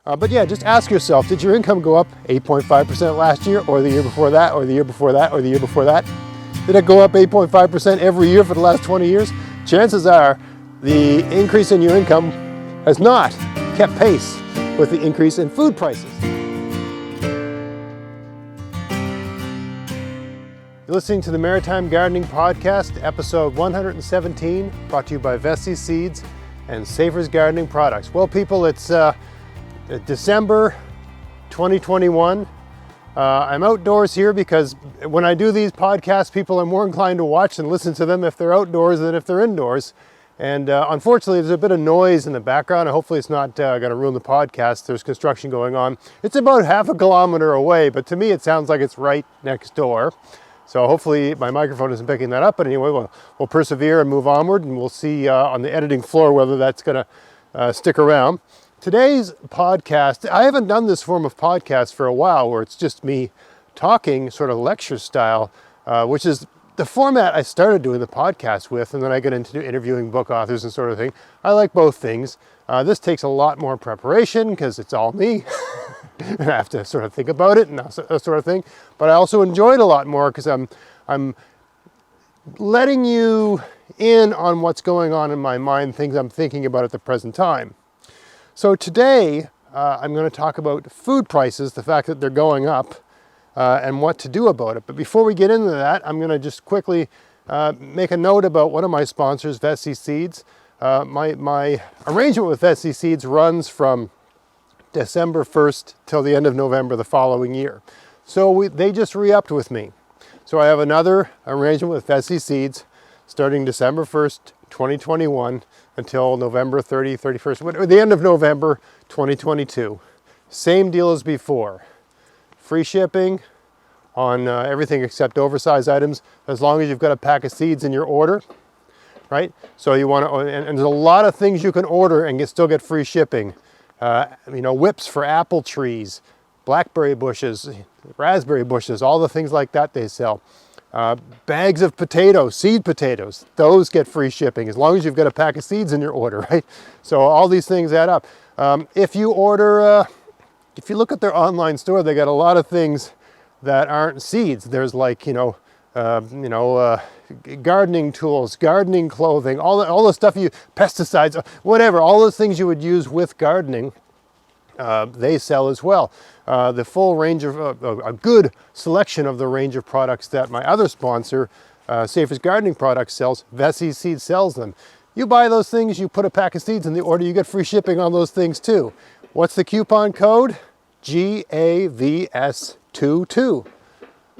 But yeah, just ask yourself, did your income go up 8.5% last year, or the year before that, or the year before that, or the year before that? Did it go up 8.5% every year for the last 20 years? Chances are the increase in your income has not kept pace with the increase in food prices. You're listening to the Maritime Gardening Podcast, episode 117, brought to you by Vessi Seeds and Safer's Gardening Products. Well, people, it's December 2021. I'm outdoors here because when I do these podcasts, people are more inclined to watch and listen to them if they're outdoors than if they're indoors. And unfortunately, there's a bit of noise in the background. Hopefully it's not going to ruin the podcast. There's construction going on. It's about half a kilometer away, but to me it sounds like it's right next door. So hopefully my microphone isn't picking that up. But anyway, we'll persevere and move onward, and we'll see on the editing floor whether that's going to stick around. Today's podcast, I haven't done this form of podcast for a while where it's just me talking sort of lecture style, which is the format I started doing the podcast with, and then I get into interviewing book authors and sort of thing. I like both things. This takes a lot more preparation because it's all me. And I have to sort of think about it and that sort of thing. But I also enjoy it a lot more because I'm letting you in on what's going on in my mind, things I'm thinking about at the present time. So today, I'm going to talk about food prices, the fact that they're going up, and what to do about it. But before we get into that, I'm going to just quickly make a note about one of my sponsors, Vessi Seeds. My arrangement with Vessi Seeds runs from December 1st till the end of November the following year. So they just re-upped with me. So I have another arrangement with Vessi Seeds starting December 1st, 2021 until November 31st, or the end of November 2022. Same deal as before. Free shipping on everything except oversized items, as long as you've got a pack of seeds in your order, right? So you want to, and there's a lot of things you can order and still get free shipping. Whips for apple trees, blackberry bushes, raspberry bushes, all the things like that they sell. Bags of potatoes, seed potatoes, those get free shipping as long as you've got a pack of seeds in your order, right? So all these things add up. If you look at their online store, they got a lot of things that aren't seeds. There's like, gardening tools, gardening clothing, all the stuff pesticides, whatever, all those things you would use with gardening, they sell as well. The full range of, a good selection of the range of products that my other sponsor, Safer's Gardening Products sells, Vessi Seeds sells them. You buy those things, you put a pack of seeds in the order, you get free shipping on those things too. What's the coupon code? GAVS22.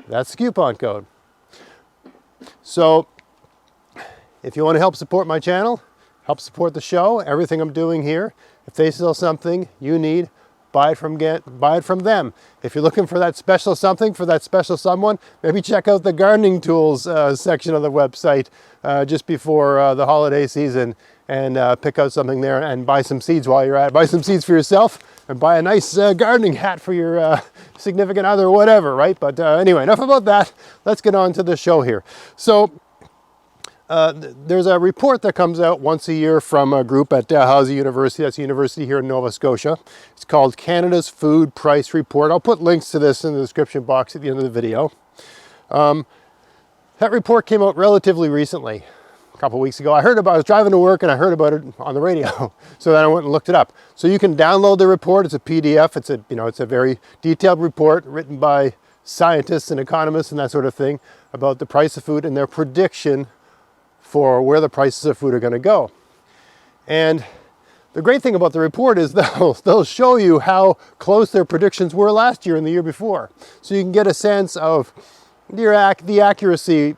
That's the coupon code. So if you want to help support my channel, help support the show, everything I'm doing here, if they sell something you need, buy it from them. If you're looking for that special something for that special someone, maybe check out the gardening tools section of the website just before the holiday season and pick out something there and buy some seeds while you're at it. Buy some seeds for yourself and buy a nice gardening hat for your significant other or whatever, right? But anyway, enough about that. Let's get on to the show here. So there's a report that comes out once a year from a group at Dalhousie University. That's a university here in Nova Scotia. It's called Canada's Food Price Report. I'll put links to this in the description box at the end of the video. That report came out relatively recently, a couple of weeks ago. I was driving to work and I heard about it on the radio. So then I went and looked it up. So you can download the report. It's a PDF. It's a very detailed report written by scientists and economists and that sort of thing about the price of food and their prediction for where the prices of food are going to go. And the great thing about the report is they'll show you how close their predictions were last year and the year before. So you can get a sense of the accuracy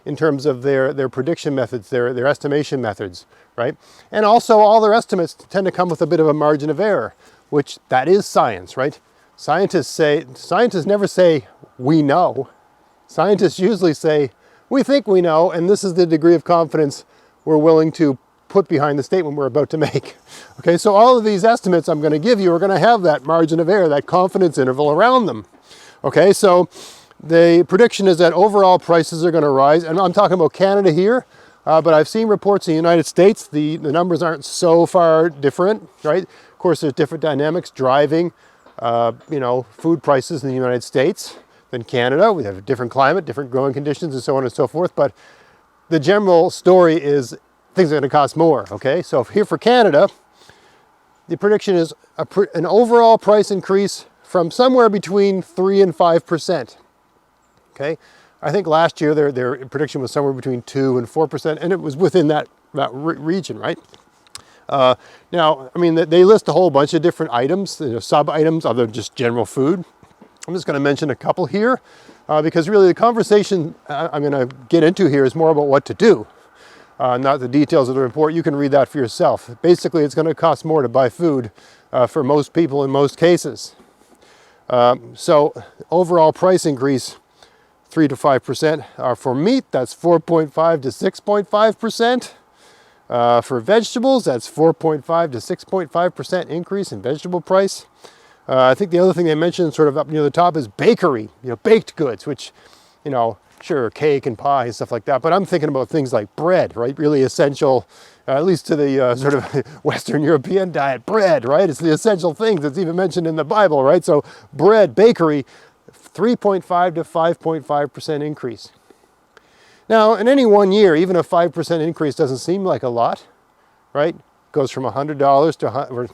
in terms of their prediction methods, their estimation methods, right? And also all their estimates tend to come with a bit of a margin of error, which that is science, right? Scientists never say, we know. Scientists usually say, we think we know, and this is the degree of confidence we're willing to put behind the statement we're about to make. Okay, so all of these estimates I'm going to give you are going to have that margin of error, that confidence interval around them. Okay, so the prediction is that overall prices are going to rise, and I'm talking about Canada here, but I've seen reports in the United States, the numbers aren't so far different, right? course, there's different dynamics driving, food prices in the United States than Canada. We have a different climate, different growing conditions, and so on and so forth. But the general story is things are going to cost more, okay? So here for Canada, the prediction is an overall price increase from somewhere between 3 and 5%, okay? I think last year their prediction was somewhere between 2 and 4%, and it was within that region, right? Now, I mean, they list a whole bunch of different items, sub-items other than just general food. I'm just going to mention a couple here because really the conversation I'm going to get into here is more about what to do, not the details of the report. You can read that for yourself. Basically, it's going to cost more to buy food for most people in most cases. So overall price increase, 3 to 5%. For meat, that's 4.5 to 6.5%. For vegetables, that's 4.5 to 6.5% increase in vegetable price. I think the other thing they mentioned sort of up near the top is bakery, baked goods, which, sure, cake and pie and stuff like that. But I'm thinking about things like bread, right? Really essential, at least to the sort of Western European diet, bread, right? It's the essential things that's even mentioned in the Bible, right? So bread, bakery, 3.5 to 5.5% increase. Now, in any one year, even a 5% increase doesn't seem like a lot, right? Goes from $100 to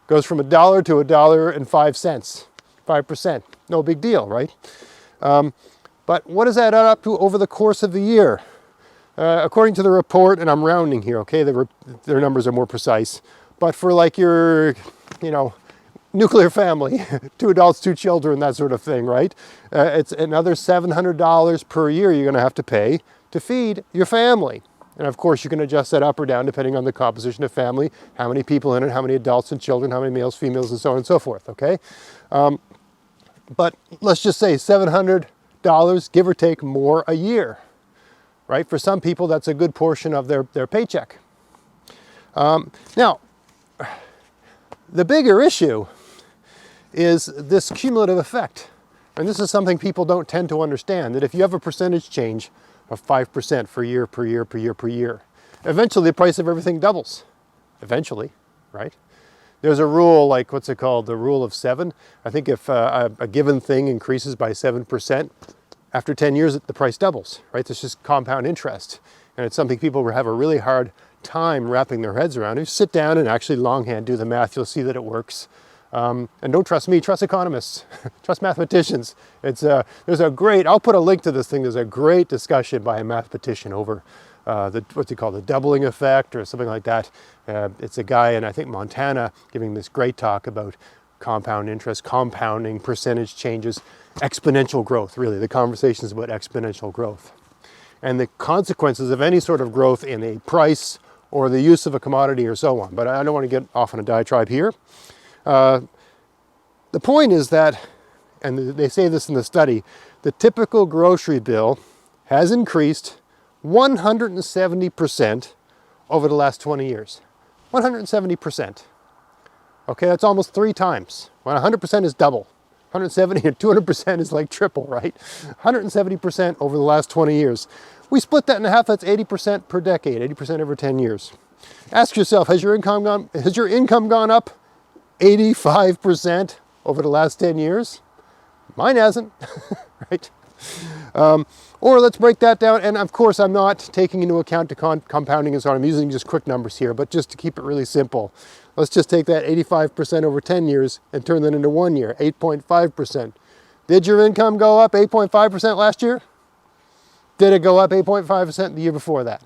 goes from $1 to $1.05, 5%. No big deal, right? But what does that add up to over the course of the year? According to the report, and I'm rounding here, okay? Their numbers are more precise. But for like your, nuclear family, 2 adults, 2 children, that sort of thing, right? It's another $700 per year you're going to have to pay to feed your family. And of course, you can adjust that up or down depending on the composition of family, how many people in it, how many adults and children, how many males, females, and so on and so forth, okay? But let's just say $700, give or take, more a year, right? For some people, that's a good portion of their paycheck. Now, the bigger issue is this cumulative effect. And this is something people don't tend to understand, that if you have a percentage change of 5% for year, per year, per year, per year, eventually the price of everything doubles. Eventually, right? There's a rule, like what's it called? The rule of 7. I think if a given thing increases by 7%, after 10 years, the price doubles, right? It's just compound interest. And it's something people have a really hard time wrapping their heads around. If you sit down and actually longhand do the math, you'll see that it works. And don't trust me, trust economists, trust mathematicians. There's a great, I'll put a link to this thing, there's a great discussion by a mathematician over what's it called, the doubling effect or something like that. It's a guy in, I think, Montana giving this great talk about compound interest, compounding, percentage changes, exponential growth, really. The conversation is about exponential growth. And the consequences of any sort of growth in a price or the use of a commodity or so on. But I don't want to get off on a diatribe here. The point is that, and they say this in the study, the typical grocery bill has increased 170% over the last 20 years. 170%. Okay, that's almost 3 times. When 100% is double. 170 and 200% is like triple, right? 170% over the last 20 years. We split that in half, that's 80% per decade, 80% over 10 years. Ask yourself, has your income gone up 85% over the last 10 years? Mine hasn't, right? Or let's break that down. And of course, I'm not taking into account the compounding and so on. I'm using just quick numbers here, but just to keep it really simple. Let's just take that 85% over 10 years and turn that into 1 year, 8.5%. Did your income go up 8.5% last year? Did it go up 8.5% the year before that?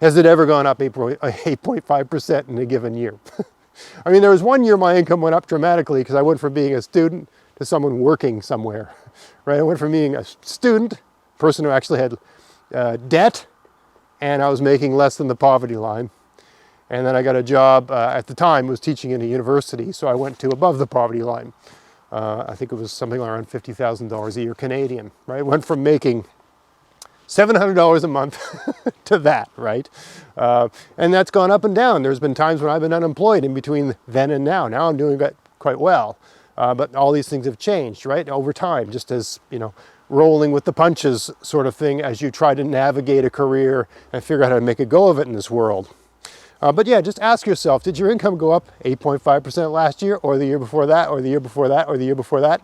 Has it ever gone up 8.5% in a given year? I mean, there was 1 year my income went up dramatically because I went from being a student to someone working somewhere, right? I went from being a student, person who actually had debt, and I was making less than the poverty line. And then I got a job, at the time, was teaching in a university, so I went to above the poverty line. I think it was something around $50,000 a year Canadian, right? Went from making $700 a month to that, right? And that's gone up and down. There's been times when I've been unemployed in between then and now. Now I'm doing quite well. But all these things have changed, right? Over time, just as, rolling with the punches sort of thing as you try to navigate a career and figure out how to make a go of it in this world. But yeah, just ask yourself, did your income go up 8.5% last year, or the year before that, or the year before that, or the year before that?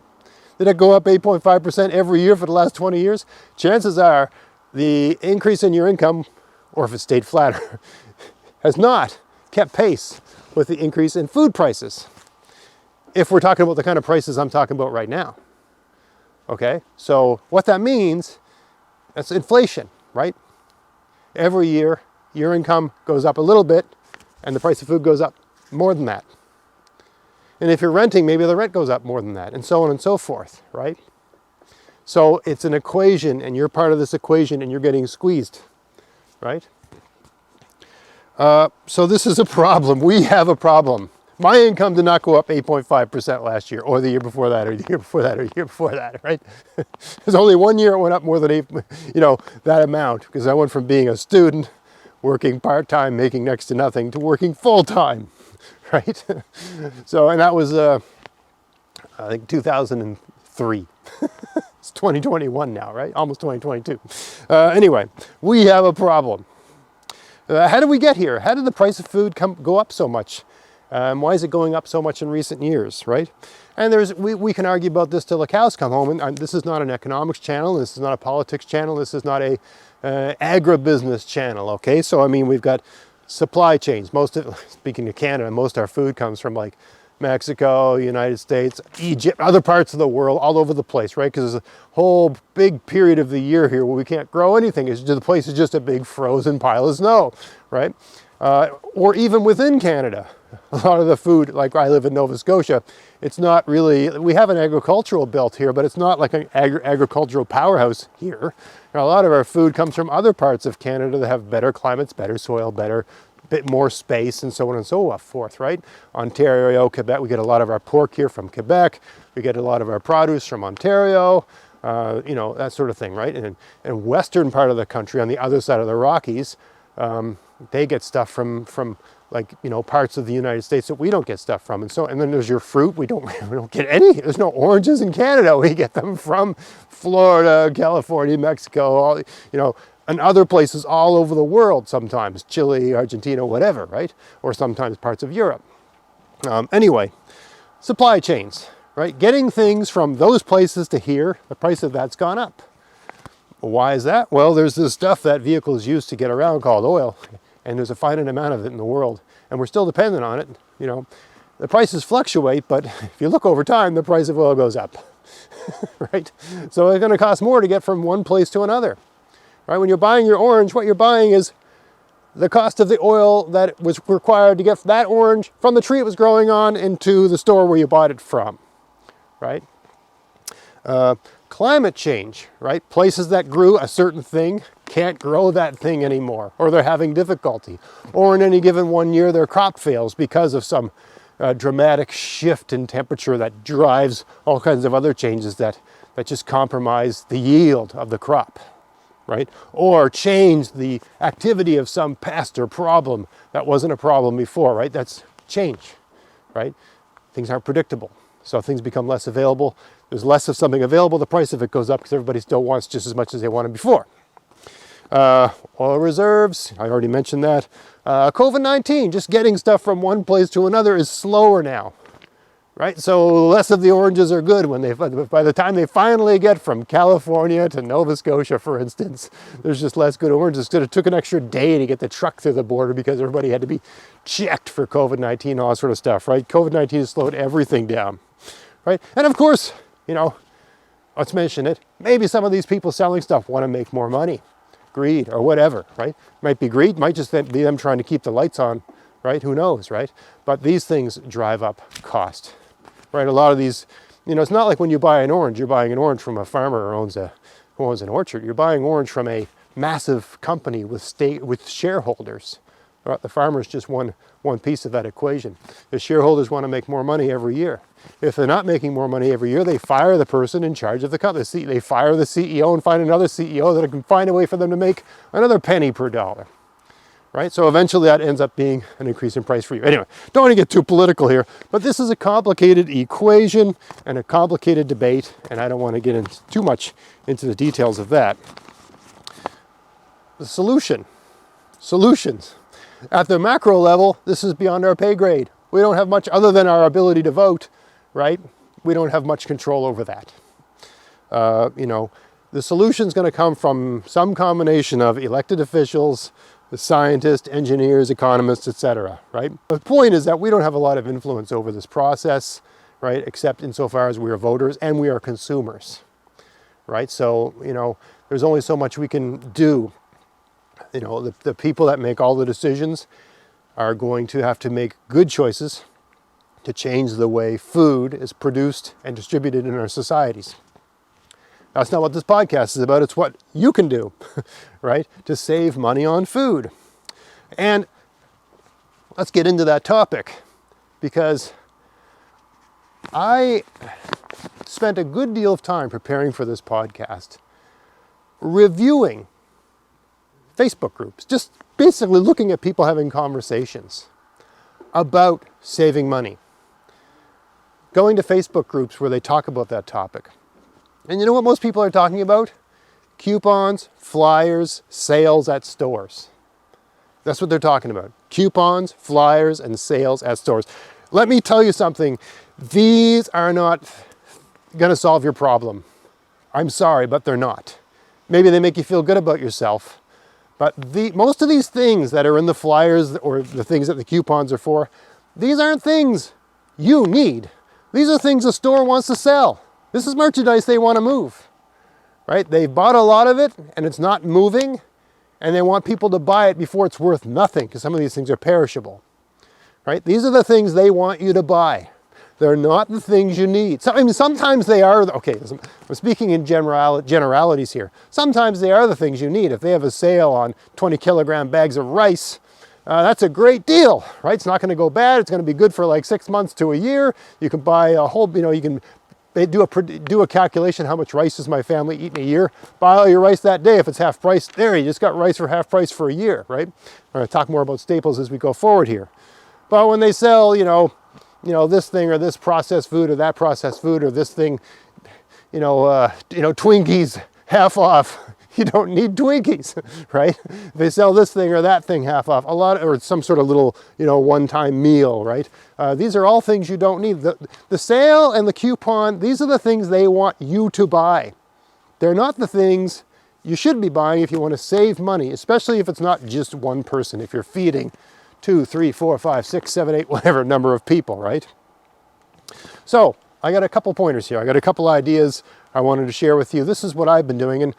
Did it go up 8.5% every year for the last 20 years? Chances are the increase in your income, or if it stayed flatter, has not kept pace with the increase in food prices. If we're talking about the kind of prices I'm talking about right now. Okay, so what that means, that's inflation, right? Every year, your income goes up a little bit and the price of food goes up more than that. And if you're renting, maybe the rent goes up more than that, and so on and so forth, right? So it's an equation, and you're part of this equation and you're getting squeezed, right? So this is a problem. We have a problem. My income did not go up 8.5% last year, or the year before that, or the year before that, or the year before that, right? There's only one year it went up more than that amount, because I went from being a student, working part-time, making next to nothing, to working full-time, right? So, and that was, I think 2003. It's 2021 now, right? Almost 2022. Anyway, we have a problem. How did we get here? How did the price of food go up so much? Why is it going up so much in recent years, right? And we can argue about this till the cows come home. And this is not an economics channel. This is not a politics channel. This is not a agribusiness channel, okay? So, I mean, we've got supply chains. Speaking of Canada, most of our food comes from like Mexico, United States, Egypt, other parts of the world, all over the place, right? Because there's a whole big period of the year here where we can't grow anything. The place is just a big frozen pile of snow, right? Or even within Canada, a lot of the food, like I live in Nova Scotia, it's not really, we have an agricultural belt here, but it's not like an agricultural powerhouse here. Now, a lot of our food comes from other parts of Canada that have better climates, better soil, bit more space, and so on and so forth, right? Ontario, Quebec, we get a lot of our pork here from Quebec. We get a lot of our produce from Ontario, that sort of thing, right? And western part of the country, on the other side of the Rockies, they get stuff from like, parts of the United States that we don't get stuff from. And then there's your fruit. We don't get any. There's no oranges in Canada. We get them from Florida, California, Mexico, and other places all over the world sometimes, Chile, Argentina, whatever, right? Or sometimes parts of Europe. Anyway, supply chains, right? Getting things from those places to here, the price of that's gone up. Why is that? Well, there's this stuff that vehicles use to get around called oil, and there's a finite amount of it in the world, and we're still dependent on it. The prices fluctuate, but if you look over time, the price of oil goes up, right? So it's going to cost more to get from one place to another. Right? When you're buying your orange, what you're buying is the cost of the oil that was required to get that orange from the tree it was growing on into the store where you bought it from, right? Climate change, right? Places that grew a certain thing can't grow that thing anymore, or they're having difficulty. Or in any given one year, their crop fails because of some dramatic shift in temperature that drives all kinds of other changes that just compromise the yield of the crop. Right? Or change the activity of some pest or problem that wasn't a problem before, right? That's change, right? Things aren't predictable. So things become less available. There's less of something available, the price of it goes up because everybody still wants just as much as they wanted before. Oil reserves, I already mentioned that. COVID-19, just getting stuff from one place to another is slower now. Right, so less of the oranges are good by the time they finally get from California to Nova Scotia, for instance. There's just less good oranges. It took an extra day to get the truck through the border because everybody had to be checked for COVID-19, all that sort of stuff. Right, COVID-19 has slowed everything down. Right, and of course, let's mention it. Maybe some of these people selling stuff want to make more money, greed or whatever. Right, might be greed, might just be them trying to keep the lights on. Right, who knows? Right, but these things drive up cost. Right, a lot of these, it's not like when you buy an orange, you're buying an orange from a farmer who owns an orchard. You're buying orange from a massive company with shareholders. Right? The farmer's just one piece of that equation. The shareholders want to make more money every year. If they're not making more money every year, they fire the person in charge of the company. They fire the CEO and find another CEO that can find a way for them to make another penny per dollar. Right? So eventually that ends up being an increase in price for you. Anyway, don't want to get too political here, but this is a complicated equation and a complicated debate, and I don't want to get too much into the details of that. The solutions. At the macro level, this is beyond our pay grade. We don't have much other than our ability to vote, right? We don't have much control over that. The solution is going to come from some combination of elected officials, the scientists, engineers, economists, etc., right? The point is that we don't have a lot of influence over this process, right? Except insofar as we are voters and we are consumers, right? So, there's only so much we can do. The people that make all the decisions are going to have to make good choices to change the way food is produced and distributed in our societies. That's not what this podcast is about. It's what you can do, right, to save money on food. And let's get into that topic, because I spent a good deal of time preparing for this podcast, reviewing Facebook groups, just basically looking at people having conversations about saving money. Going to Facebook groups where they talk about that topic. And you know what most people are talking about? Coupons, flyers, sales at stores. That's what they're talking about. Coupons, flyers, and sales at stores. Let me tell you something. These are not going to solve your problem. I'm sorry, but they're not. Maybe they make you feel good about yourself. But most of these things that are in the flyers or the things that the coupons are for, these aren't things you need. These are things a store wants to sell. This is merchandise they want to move, right? They've bought a lot of it and it's not moving, and they want people to buy it before it's worth nothing, because some of these things are perishable, right? These are the things they want you to buy. They're not the things you need. Sometimes they are. Okay, I'm speaking in generalities here. Sometimes they are the things you need. If they have a sale on 20 kilogram bags of rice, that's a great deal, right? It's not going to go bad. It's going to be good for like 6 months to a year. You can buy a whole, you can do a calculation, how much rice does my family eat in a year? Buy all your rice that day. If it's half price, there, you just got rice for half price for a year, right? I'm going to talk more about staples as we go forward here. But when they sell, this thing or this processed food or that processed food or this thing, Twinkies half off. You don't need Twinkies, right? They sell this thing or that thing half off, or some sort of little, one-time meal, right? These are all things you don't need. The sale and the coupon, these are the things they want you to buy. They're not the things you should be buying if you want to save money, especially if it's not just one person, if you're feeding 2, 3, 4, 5, 6, 7, 8, whatever number of people, right? So I got a couple pointers here. I got a couple ideas I wanted to share with you. This is what I've been doing. And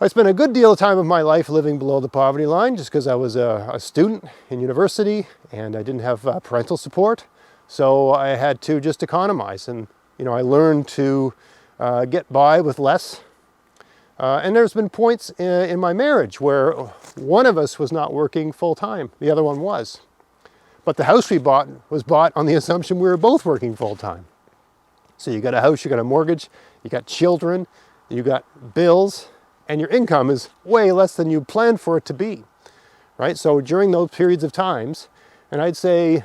I spent a good deal of time of my life living below the poverty line just because I was a student in university and I didn't have parental support. So I had to just economize. And, I learned to get by with less. And there's been points in my marriage where one of us was not working full time. The other one was. But the house we bought was bought on the assumption we were both working full time. So you got a house, you got a mortgage, you got children, you got bills, and your income is way less than you planned for it to be, right? So during those periods of times, and I'd say,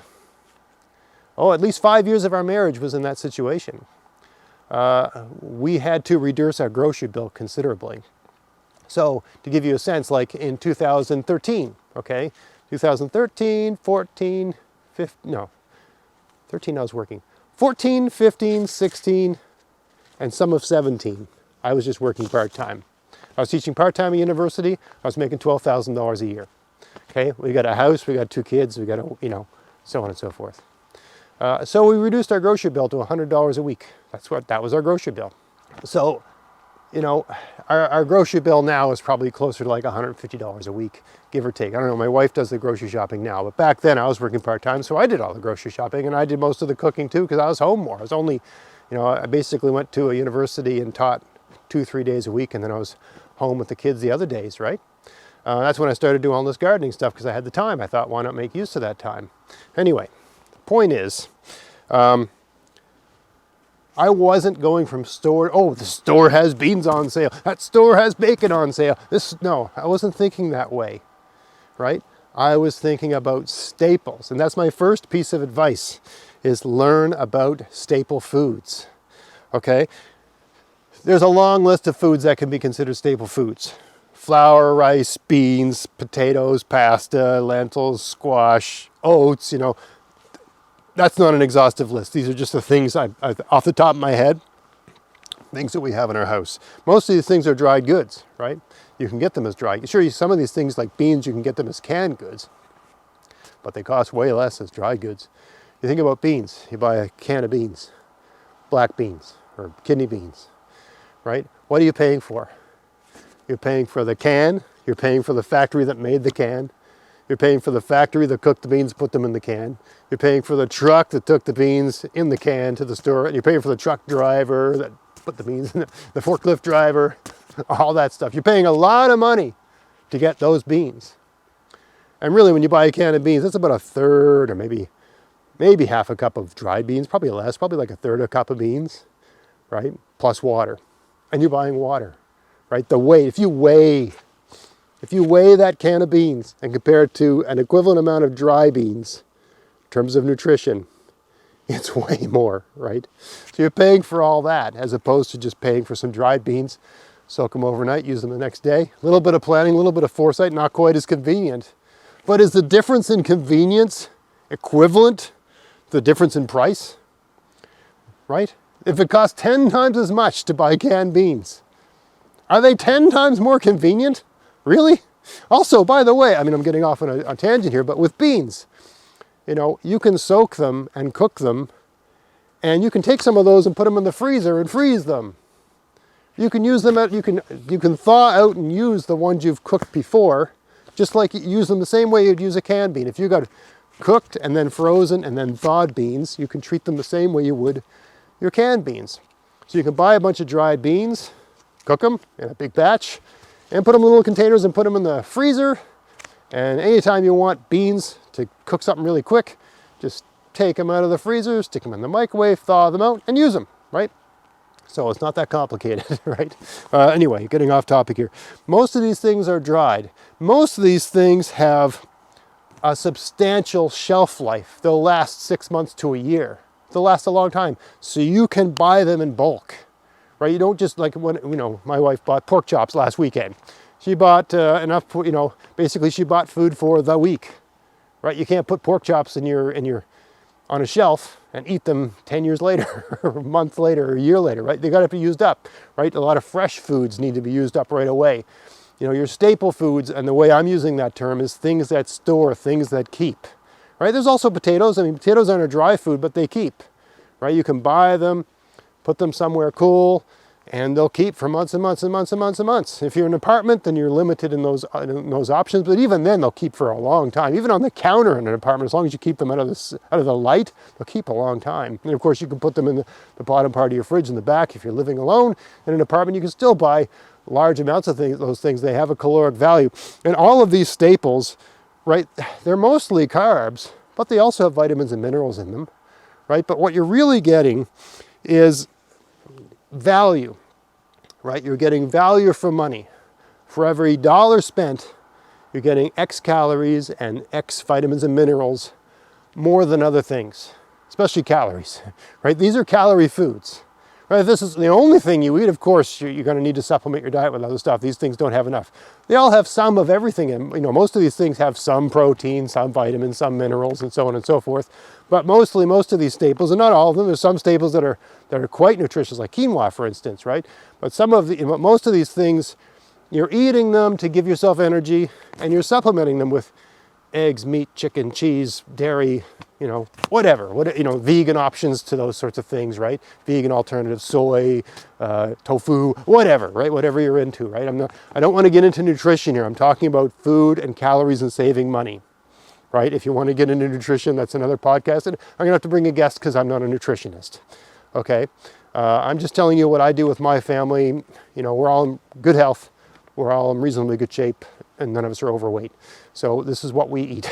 at least 5 years of our marriage was in that situation. We had to reduce our grocery bill considerably. So to give you a sense, like in 2013, 2013, 14, 15, no, 13 I was working. 14, 15, 16, and some of 17, I was just working part-time. I was teaching part-time at university. I was making $12,000 a year. Okay, we got a house, we got 2 kids, we got so on and so forth. So we reduced our grocery bill to $100 a week. That was our grocery bill. So, our grocery bill now is probably closer to like $150 a week, give or take. I don't know, my wife does the grocery shopping now, but back then I was working part-time, so I did all the grocery shopping and I did most of the cooking too because I was home more. I was only, I basically went to a university and taught 2-3 days a week, and then I was home with the kids the other days, right? That's when I started doing all this gardening stuff because I had the time. I thought, why not make use of that time? Anyway, the point is, I wasn't going from store, the store has beans on sale, that store has bacon on sale. No, I wasn't thinking that way, right? I was thinking about staples, and that's my first piece of advice, is learn about staple foods, okay? There's a long list of foods that can be considered staple foods. flour, rice, beans, potatoes, pasta, lentils, squash, oats, that's not an exhaustive list. These are just the things I off the top of my head, things that we have in our house. Most of these things are dried goods, right? You can get them as dried. Sure, some of these things like beans, you can get them as canned goods, but they cost way less as dried goods. You think about beans, you buy a can of beans, black beans or kidney beans, right? What are you paying for? You're paying for the can, you're paying for the factory that made the can, you're paying for the factory that cooked the beans, put them in the can, you're paying for the truck that took the beans in the can to the store, and you're paying for the truck driver that put the beans in the forklift driver, all that stuff. You're paying a lot of money to get those beans. And really, when you buy a can of beans, that's about a third or maybe half a cup of dried beans, probably less, probably like a third of a cup of beans, right? Plus water. And you're buying water, right? The weight, if you weigh that can of beans and compare it to an equivalent amount of dry beans in terms of nutrition, it's way more, right? So you're paying for all that as opposed to just paying for some dried beans, soak them overnight, use them the next day. A little bit of planning, a little bit of foresight, not quite as convenient. But is the difference in convenience equivalent to the difference in price, right? If it costs 10 times as much to buy canned beans, are they 10 times more convenient? Really? Also, by the way, I'm getting off on a tangent here, but with beans, you can soak them and cook them, and you can take some of those and put them in the freezer and freeze them. You can use them, you can thaw out and use the ones you've cooked before, just like you use them the same way you'd use a canned bean. If you got cooked and then frozen and then thawed beans, you can treat them the same way you would your canned beans. So you can buy a bunch of dried beans, cook them in a big batch, and put them in little containers and put them in the freezer. And anytime you want beans to cook something really quick, just take them out of the freezer, stick them in the microwave, thaw them out, and use them, right? So it's not that complicated, right? Anyway, getting off topic here. Most of these things are dried. Most of these things have a substantial shelf life. They'll last 6 months to a year. They'll last a long time. So you can buy them in bulk. Right? You don't just like when, my wife bought pork chops last weekend. She bought enough, basically she bought food for the week, right? You can't put pork chops on a shelf and eat them 10 years later, or a month later, or a year later, right? They got to be used up, right? A lot of fresh foods need to be used up right away. Your staple foods, and the way I'm using that term is things that store, things that keep, right? There's also potatoes. Potatoes aren't a dry food, but they keep, right? You can buy them, put them somewhere cool, and they'll keep for months and months and months and months and months. If you're in an apartment, then you're limited in those options, but even then they'll keep for a long time. Even on the counter in an apartment, as long as you keep them out of the light, they'll keep a long time. And of course you can put them in the bottom part of your fridge in the back. If you're living alone in an apartment, you can still buy large amounts of those things. They have a caloric value. And all of these staples, right, they're mostly carbs, but they also have vitamins and minerals in them, right? But what you're really getting is value, right? You're getting value for money. For every dollar spent, you're getting X calories and X vitamins and minerals more than other things, especially calories, right? These are calorie foods, right? If this is the only thing you eat, of course, you're going to need to supplement your diet with other stuff. These things don't have enough. They all have some of everything. And, most of these things have some protein, some vitamins, some minerals, and so on and so forth. But most of these staples, and not all of them, there's some staples that are quite nutritious, like quinoa, for instance, right? But most of these things, you're eating them to give yourself energy, and you're supplementing them with eggs, meat, chicken, cheese, dairy, whatever, vegan options to those sorts of things, right? Vegan alternatives, soy, tofu, whatever, right? Whatever you're into, right? I don't want to get into nutrition here. I'm talking about food and calories and saving money, right? If you want to get into nutrition, that's another podcast. And I'm going to have to bring a guest because I'm not a nutritionist, okay? I'm just telling you what I do with my family. We're all in good health. We're all in reasonably good shape, and none of us are overweight. So this is what we eat.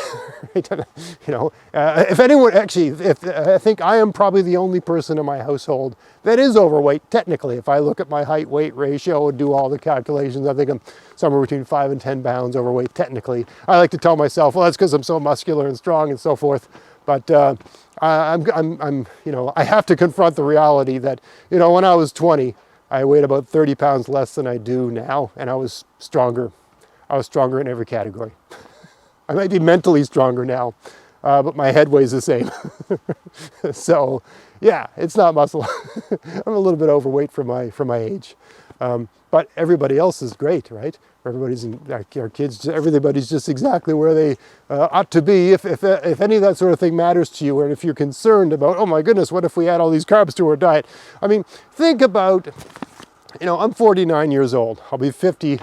If anyone, actually, I think I am probably the only person in my household that is overweight, technically. If I look at my height-weight ratio and do all the calculations, I think I'm somewhere between 5 and 10 pounds overweight, technically. I like to tell myself, well, that's because I'm so muscular and strong and so forth. But I have to confront the reality that, when I was 20, I weighed about 30 pounds less than I do now, and I was stronger I was stronger in every category. I might be mentally stronger now, but my head weighs the same. So yeah, it's not muscle. I'm a little bit overweight for my age. But everybody else is great, right? Our kids, everybody's just exactly where they ought to be. If any of that sort of thing matters to you, or if you're concerned about, oh my goodness, what if we add all these carbs to our diet? I mean, think about, I'm 49 years old. I'll be 50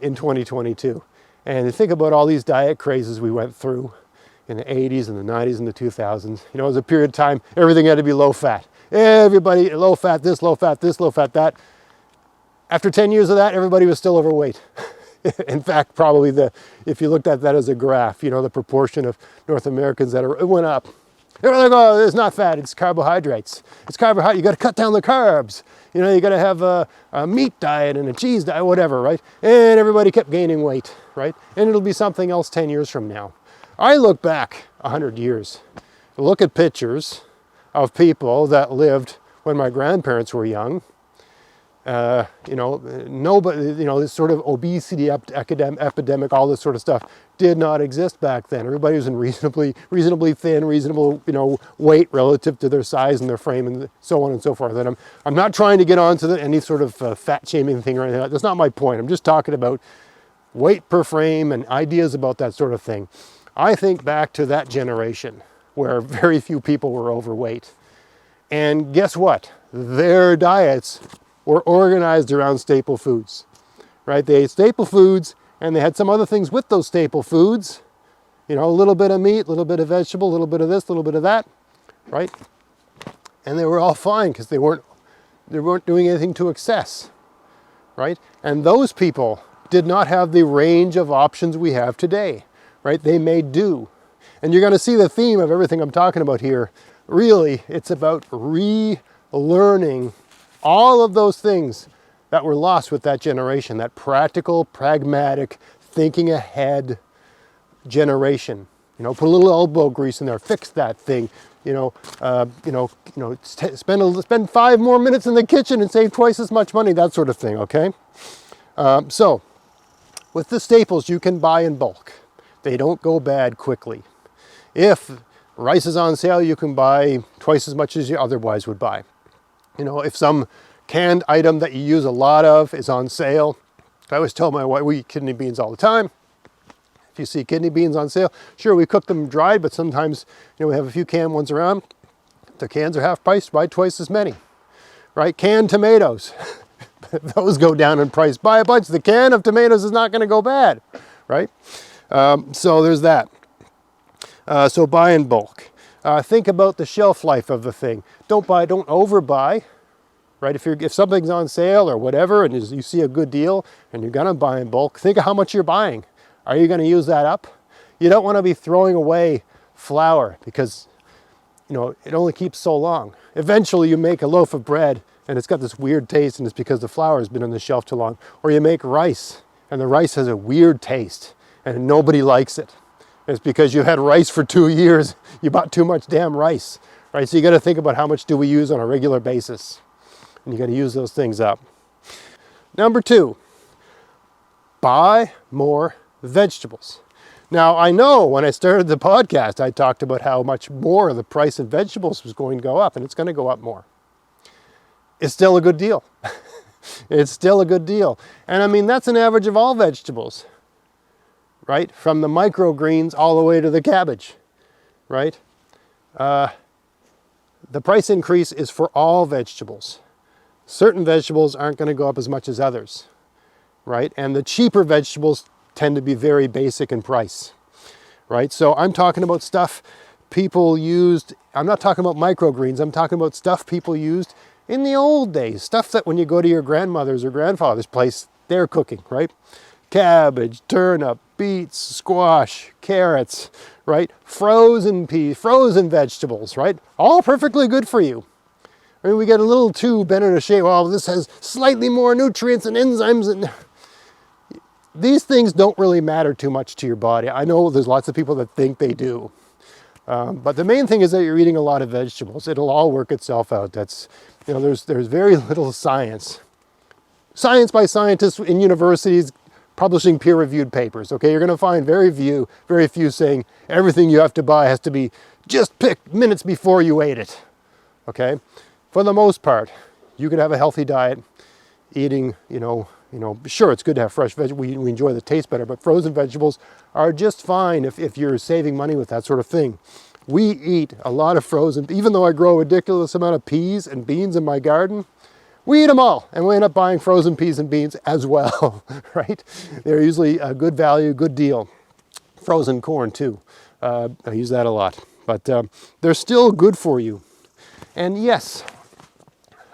in 2022. And think about all these diet crazes we went through in the 80s and the 90s and the 2000s. It was a period of time, everything had to be low fat. Everybody, low fat this, low fat this, low fat that. After 10 years of that, everybody was still overweight. In fact, probably if you looked at that as a graph, the proportion of North Americans it went up. They're like, oh, it's not fat, it's carbohydrates. It's carbohydrate, you got to cut down the carbs. You got to have a meat diet and a cheese diet, whatever, right? And everybody kept gaining weight, right? And it'll be something else 10 years from now. I look back 100 years, look at pictures of people that lived when my grandparents were young. Nobody, this sort of obesity epidemic, all this sort of stuff did not exist back then. Everybody was in reasonably thin, reasonable, weight relative to their size and their frame and so on and so forth. And I'm not trying to get onto any sort of fat shaming thing or anything like that. That's not my point. I'm just talking about weight per frame and ideas about that sort of thing. I think back to that generation where very few people were overweight. And guess what? Their diets were organized around staple foods, right? They ate staple foods and they had some other things with those staple foods, a little bit of meat, a little bit of vegetable, a little bit of this, a little bit of that, right? And they were all fine because they weren't doing anything to excess, right? And those people did not have the range of options we have today, right? They made do. And you're going to see the theme of everything I'm talking about here. Really, it's about relearning all of those things that were lost with that generation, that practical, pragmatic, thinking ahead generation. Put a little elbow grease in there, fix that thing. Spend 5 more minutes in the kitchen and save twice as much money, that sort of thing, okay? So, with the staples, you can buy in bulk. They don't go bad quickly. If rice is on sale, you can buy twice as much as you otherwise would buy. If some canned item that you use a lot of is on sale, I always tell my wife, we eat kidney beans all the time. If you see kidney beans on sale, sure, we cook them dried, but sometimes, we have a few canned ones around. The cans are half priced, buy twice as many, right? Canned tomatoes, those go down in price. Buy a bunch, the can of tomatoes is not going to go bad, right? So there's that. So buy in bulk. Think about the shelf life of the thing. Don't overbuy, right? If something's on sale or whatever and you see a good deal and you're gonna buy in bulk, think of how much you're buying. Are you gonna use that up? You don't wanna be throwing away flour because, it only keeps so long. Eventually you make a loaf of bread and it's got this weird taste and it's because the flour has been on the shelf too long. Or you make rice and the rice has a weird taste and nobody likes it. It's because you had rice for 2 years. You bought too much damn rice, right? So you got to think about how much do we use on a regular basis. And you got to use those things up. Number 2, buy more vegetables. Now, I know when I started the podcast, I talked about how much more the price of vegetables was going to go up, and it's going to go up more. It's still a good deal. It's still a good deal. And I mean, that's an average of all vegetables. Right? From the microgreens all the way to the cabbage, right? The price increase is for all vegetables. Certain vegetables aren't going to go up as much as others, right? And the cheaper vegetables tend to be very basic in price, right? So I'm talking about stuff people used, I'm not talking about microgreens, I'm talking about stuff people used in the old days, stuff that when you go to your grandmother's or grandfather's place, they're cooking, right? Cabbage, turnip, beets, squash, carrots, right? Frozen peas, frozen vegetables, right? All perfectly good for you. I mean, we get a little too bent in a shape. Well, this has slightly more nutrients and enzymes. And these things don't really matter too much to your body. I know there's lots of people that think they do. But the main thing is that you're eating a lot of vegetables. It'll all work itself out. That's, there's very little science. Science by scientists in universities publishing peer-reviewed papers. Okay, you're going to find very few saying everything you have to buy has to be just picked minutes before you ate it. Okay, for the most part, you can have a healthy diet, eating, sure, it's good to have fresh vegetables. We enjoy the taste better, but frozen vegetables are just fine if you're saving money with that sort of thing. We eat a lot of frozen, even though I grow a ridiculous amount of peas and beans in my garden, we eat them all, and we end up buying frozen peas and beans as well, right? They're usually a good value, good deal. Frozen corn too, I use that a lot, but they're still good for you. And yes,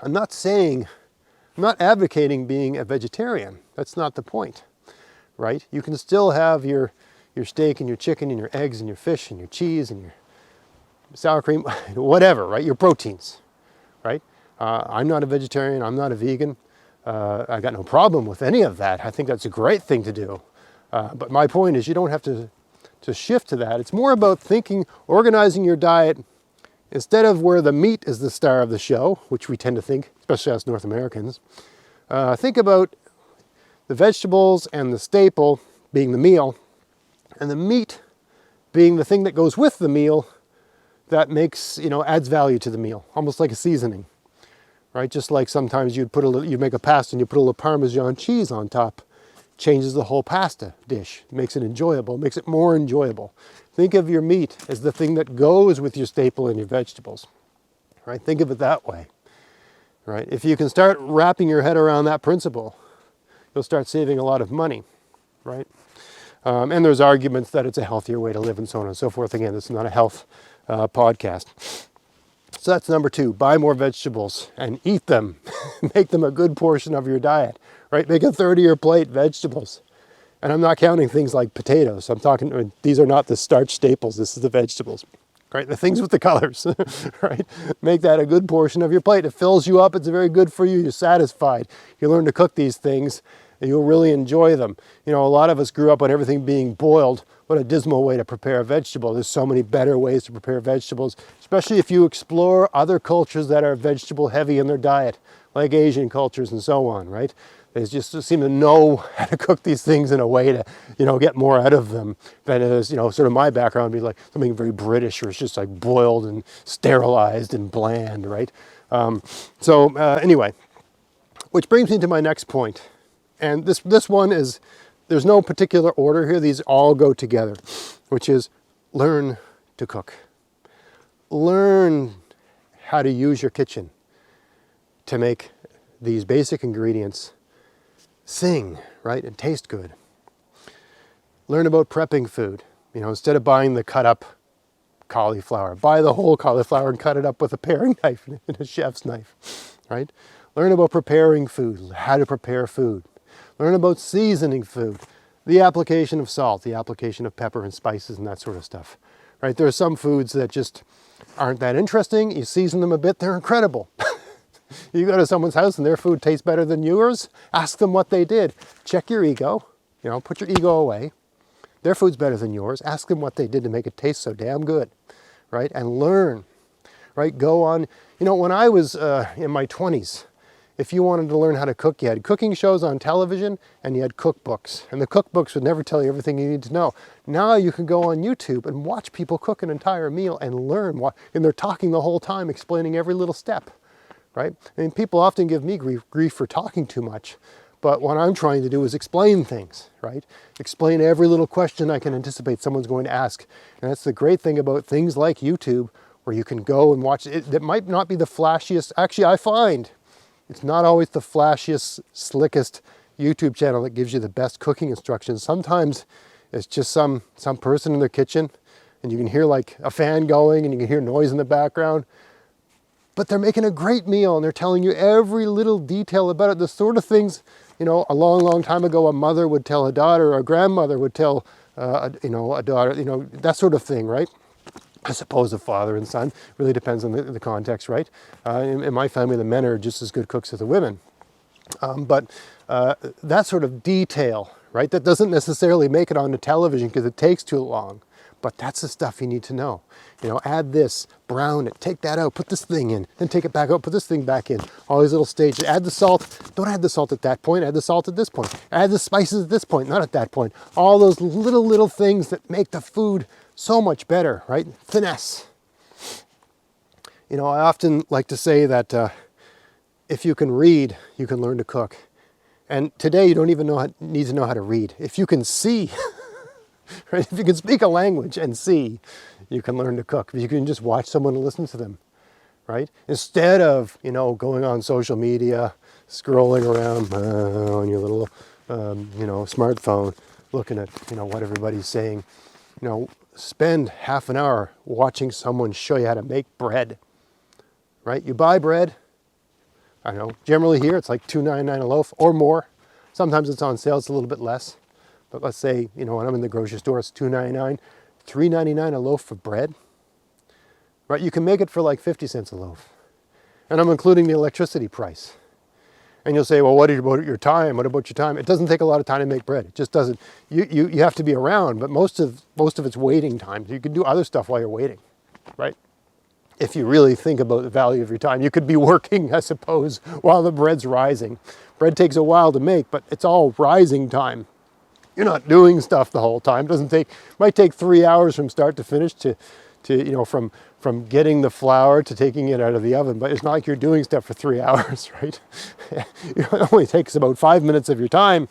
I'm not advocating being a vegetarian. That's not the point, right? You can still have your steak and your chicken and your eggs and your fish and your cheese and your sour cream, whatever, right? Your proteins, right? I'm not a vegetarian. I'm not a vegan. I got no problem with any of that. I think that's a great thing to do. But my point is you don't have to shift to that. It's more about organizing your diet instead of where the meat is the star of the show, which we tend to think, especially us North Americans. Think about the vegetables and the staple being the meal, and the meat being the thing that goes with the meal that makes, adds value to the meal, almost like a seasoning, right? Just like sometimes you'd make a pasta and you put a little Parmesan cheese on top, changes the whole pasta dish, makes it enjoyable, makes it more enjoyable. Think of your meat as the thing that goes with your staple and your vegetables, right? Think of it that way, right? If you can start wrapping your head around that principle, you'll start saving a lot of money, right? And there's arguments that it's a healthier way to live and so on and so forth. Again, this is not a health podcast. So that's number 2, buy more vegetables and eat them. Make them a good portion of your diet, right? Make a third of your plate vegetables. And I'm not counting things like potatoes. I'm talking, these are not the starch staples. This is the vegetables, right? The things with the colors, right? Make that a good portion of your plate. It fills you up. It's very good for you. You're satisfied. You learn to cook these things and you'll really enjoy them. A lot of us grew up on everything being boiled. What a dismal way to prepare a vegetable. There's so many better ways to prepare vegetables, especially if you explore other cultures that are vegetable heavy in their diet, like Asian cultures and so on, right? They just seem to know how to cook these things in a way to, get more out of them than it is, sort of my background would be like something very British or it's just like boiled and sterilized and bland, right? Anyway, which brings me to my next point. And this one is, there's no particular order here. These all go together, which is learn to cook. Learn how to use your kitchen to make these basic ingredients sing, right, and taste good. Learn about prepping food. Instead of buying the cut up cauliflower, buy the whole cauliflower and cut it up with a paring knife and a chef's knife, right? Learn about preparing food, how to prepare food. Learn about seasoning food, the application of salt, the application of pepper and spices and that sort of stuff, right? There are some foods that just aren't that interesting. You season them a bit, they're incredible. You go to someone's house and their food tastes better than yours, ask them what they did. Check your ego, put your ego away. Their food's better than yours. Ask them what they did to make it taste so damn good, right? And learn, right? Go on. When I was in my 20s, if you wanted to learn how to cook, you had cooking shows on television and you had cookbooks. And the cookbooks would never tell you everything you need to know. Now you can go on YouTube and watch people cook an entire meal and learn and they're talking the whole time, explaining every little step, right? People often give me grief for talking too much. But what I'm trying to do is explain things, right? Explain every little question I can anticipate someone's going to ask. And that's the great thing about things like YouTube, where you can go and watch it. That might not be the flashiest. Actually, I find it's not always the flashiest, slickest YouTube channel that gives you the best cooking instructions. Sometimes it's just some person in their kitchen and you can hear like a fan going and you can hear noise in the background. But they're making a great meal and they're telling you every little detail about it. The sort of things, a long, long time ago, a mother would tell a daughter, or a grandmother would tell, a daughter, that sort of thing, right? I suppose a father and son, really depends on the context, right? In my family, the men are just as good cooks as the women. But that sort of detail, right? That doesn't necessarily make it onto television because it takes too long. but that's the stuff you need to know. You know, add this, brown it, take that out, put this thing in, then take it back out, put this thing back in. All these little stages. Add the salt. Don't add the salt at that point. Add the salt at this point. Add the spices at this point, not at that point. All those little things that make the food so much better, right? Finesse. You know, I often like to say that if you can read, you can learn to cook. And today you don't even need to know how to read. If you can see, right? If you can speak a language and see, you can learn to cook. If you can just watch someone and listen to them, right? Instead of, you know, going on social media, scrolling around on your little, you know, smartphone, looking at, you know, what everybody's saying. You know, spend half an hour watching someone show you how to make bread, right? You buy bread. I don't know, generally here it's like $2.99 a loaf or more. Sometimes it's on sale, it's a little bit less. But let's say, you know, when I'm in the grocery store, it's $2.99, $3.99 a loaf of bread. Right, you can make it for like 50 cents a loaf. And I'm including the electricity price. And you'll say, well, what about your time? What about your time? It doesn't take a lot of time to make bread. It just doesn't. You have to be around, but most of it's waiting time. You can do other stuff while you're waiting, right? If you really think about the value of your time, you could be working, I suppose, while the bread's rising. Bread takes a while to make, but it's all rising time. You're not doing stuff the whole time. Might take 3 hours from start to finish to you know, from getting the flour to taking it out of the oven. But it's not like you're doing stuff for 3 hours, right? It only takes about 5 minutes of your time,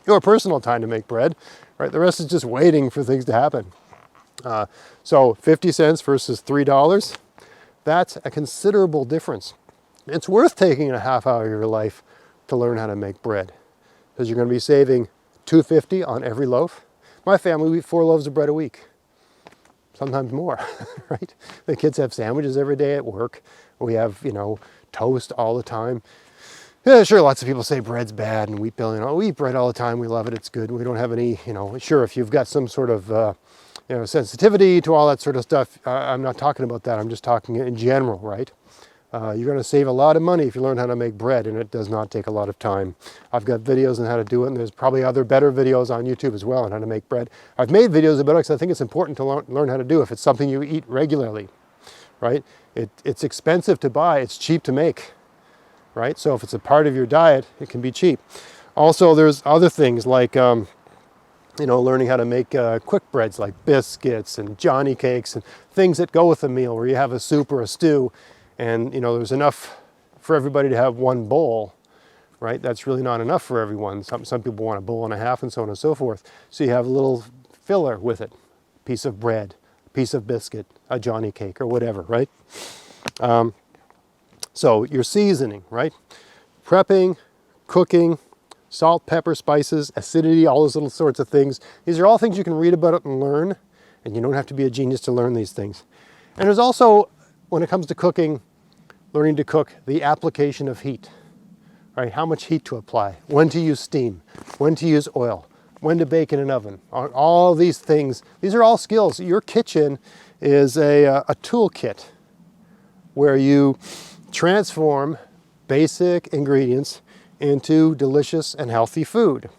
your personal time, to make bread, right? The rest is just waiting for things to happen. So 50 cents versus $3. That's a considerable difference. It's worth taking a half hour of your life to learn how to make bread, because you're going to be saving $2.50 on every loaf. My family, we eat 4 loaves of bread a week, sometimes more, right? The kids have sandwiches every day at work. We have, you know, toast all the time. Yeah, sure, lots of people say bread's bad and wheat billing. Oh, we eat bread all the time. We love it. It's good. We don't have any, you know, sure, if you've got some sort of you know, sensitivity to all that sort of stuff. I'm not talking about that. I'm just talking in general, right? You're going to save a lot of money if you learn how to make bread, and it does not take a lot of time. I've got videos on how to do it, and there's probably other better videos on YouTube as well on how to make bread. I've made videos about it because I think it's important to learn how to do if it's something you eat regularly, right? It's expensive to buy. It's cheap to make, right? So if it's a part of your diet, it can be cheap. Also, there's other things like you know, learning how to make quick breads like biscuits and Johnny cakes and things that go with a meal, where you have a soup or a stew and, you know, there's enough for everybody to have one bowl, right? That's really not enough for everyone. Some people want a bowl and a half and so on and so forth. So you have a little filler with it, a piece of bread, a piece of biscuit, a Johnny cake or whatever, right? So your seasoning, right? Prepping, cooking, salt, pepper, spices, acidity, all those little sorts of things. These are all things you can read about it and learn, and you don't have to be a genius to learn these things. And there's also, when it comes to cooking, learning to cook, the application of heat, right? How much heat to apply, when to use steam, when to use oil, when to bake in an oven. All these things, these are all skills. Your kitchen is a toolkit where you transform basic ingredients into delicious and healthy food,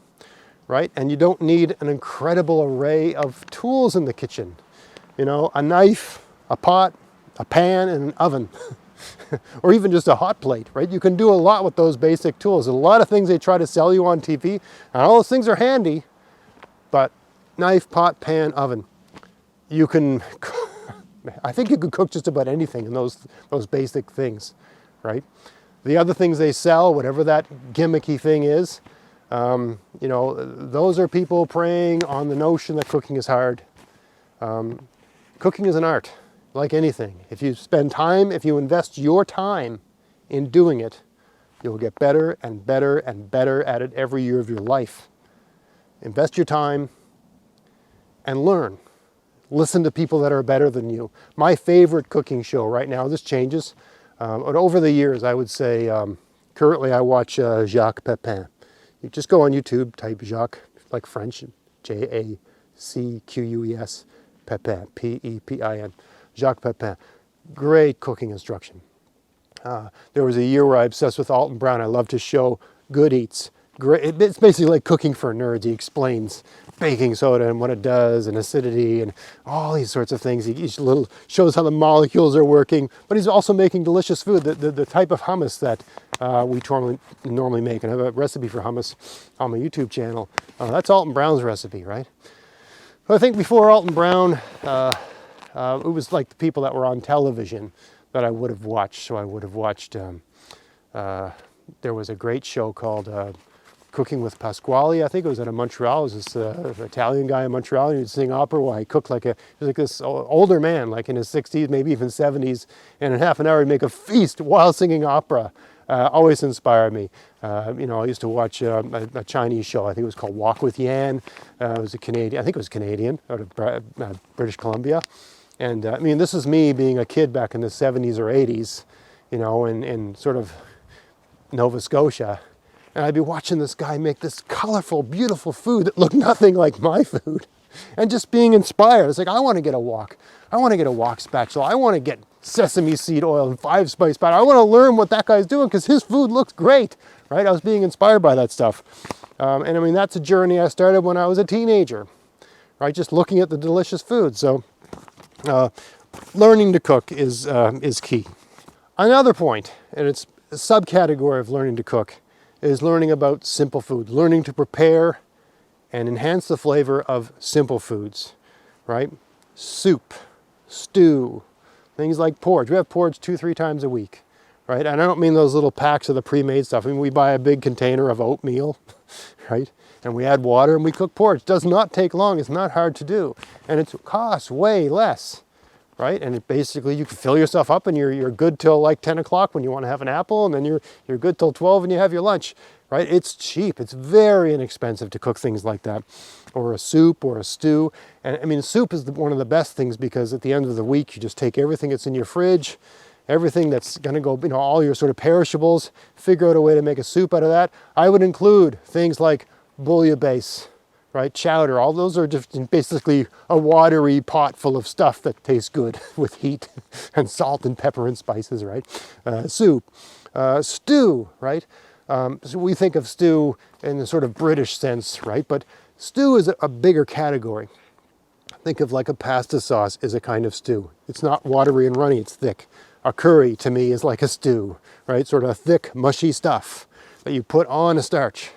right? And you don't need an incredible array of tools in the kitchen. You know, a knife, a pot, a pan, and an oven, or even just a hot plate, right? You can do a lot with those basic tools. There's a lot of things they try to sell you on TV, and all those things are handy, but knife, pot, pan, oven, you can, I think you could cook just about anything in those basic things, right? The other things they sell, whatever that gimmicky thing is, you know, those are people preying on the notion that cooking is hard. Cooking is an art, like anything. If you spend time, if you invest your time in doing it, you'll get better and better and better at it every year of your life. Invest your time and learn. Listen to people that are better than you. My favorite cooking show right now, this changes, but over the years, I would say, currently I watch Jacques Pepin. You just go on YouTube, type Jacques, like French, Jacques, Pepin, P-E-P-I-N, Jacques Pepin. Great cooking instruction. There was a year where I obsessed with Alton Brown. I loved his show, Good Eats. great. It's basically like cooking for nerds. He explains baking soda and what it does and acidity and all these sorts of things. He shows how the molecules are working, but he's also making delicious food, the type of hummus that we normally make. And I have a recipe for hummus on my YouTube channel. That's Alton Brown's recipe, right? But I think before Alton Brown, it was like the people that were on television that I would have watched. So I would have watched, there was a great show called Cooking with Pasquale. I think it was out of Montreal. It was this Italian guy in Montreal, and he'd sing opera while he cooked he was like this older man, like in his 60s, maybe even 70s, and in half an hour he'd make a feast while singing opera. Always inspired me. I used to watch a Chinese show. I think it was called Walk with Yan. It was a Canadian, I think it was Canadian, out of British Columbia. And this is me being a kid back in the 70s or 80s, in sort of Nova Scotia. And I'd be watching this guy make this colorful, beautiful food that looked nothing like my food. And just being inspired. It's like, I want to get a wok. I want to get a wok spatula. I want to get sesame seed oil and 5-spice batter. I want to learn what that guy's doing because his food looks great, right? I was being inspired by that stuff. And that's a journey I started when I was a teenager, right? Just looking at the delicious food. So learning to cook is key. Another point, and it's a subcategory of learning to cook, is learning about simple food, learning to prepare and enhance the flavor of simple foods, right? Soup, stew, things like porridge. We have porridge 2-3 times a week, right? And I don't mean those little packs of the pre-made stuff. I mean, we buy a big container of oatmeal, right? And we add water and we cook porridge. It does not take long. It's not hard to do. And it costs way less, right? And it basically, you can fill yourself up and you're good till like 10 o'clock when you want to have an apple, and then you're good till 12 and you have your lunch, right? It's cheap. It's very inexpensive to cook things like that, or a soup or a stew. And I mean, soup is one of the best things because at the end of the week, you just take everything that's in your fridge, everything that's going to go, all your sort of perishables, figure out a way to make a soup out of that. I would include things like bouillabaisse, right? Chowder, all those are just basically a watery pot full of stuff that tastes good with heat and salt and pepper and spices, right? Soup, stew, right? So we think of stew in the sort of British sense, right? But stew is a bigger category. Think of like a pasta sauce is a kind of stew. It's not watery and runny, it's thick. A curry to me is like a stew, right? Sort of thick, mushy stuff that you put on a starch.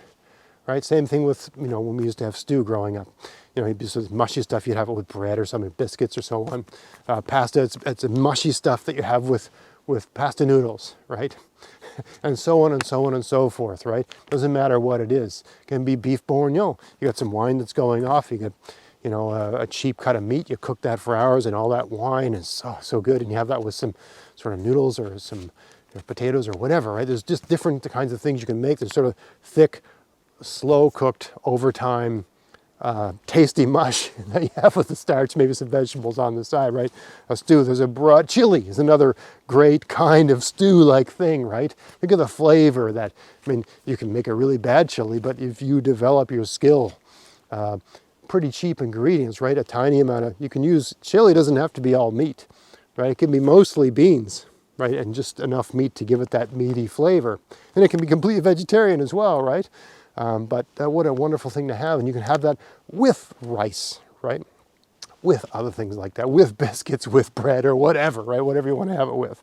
Right? Same thing with, when we used to have stew growing up. This mushy stuff, you'd have it with bread or something, biscuits or so on. Pasta, it's a mushy stuff that you have with pasta noodles, right? And so on and so on and so forth, right? Doesn't matter what it is. It can be beef bourguignon. You got some wine that's going off. You get, a cheap cut of meat. You cook that for hours and all that wine is so good. And you have that with some sort of noodles or some potatoes or whatever, right? There's just different kinds of things you can make. There's sort of thick, slow cooked over time, tasty mush that you have with the starch, maybe some vegetables on the side, right? A stew, there's a broad, chili is another great kind of stew-like thing, right? Think of the flavor that, you can make a really bad chili, but if you develop your skill, pretty cheap ingredients, right? A tiny amount of, you can use, chili doesn't have to be all meat, right? It can be mostly beans, right? And just enough meat to give it that meaty flavor. And it can be completely vegetarian as well, right? But what a wonderful thing to have. And you can have that with rice, right? With other things like that, with biscuits, with bread or whatever, right? Whatever you want to have it with.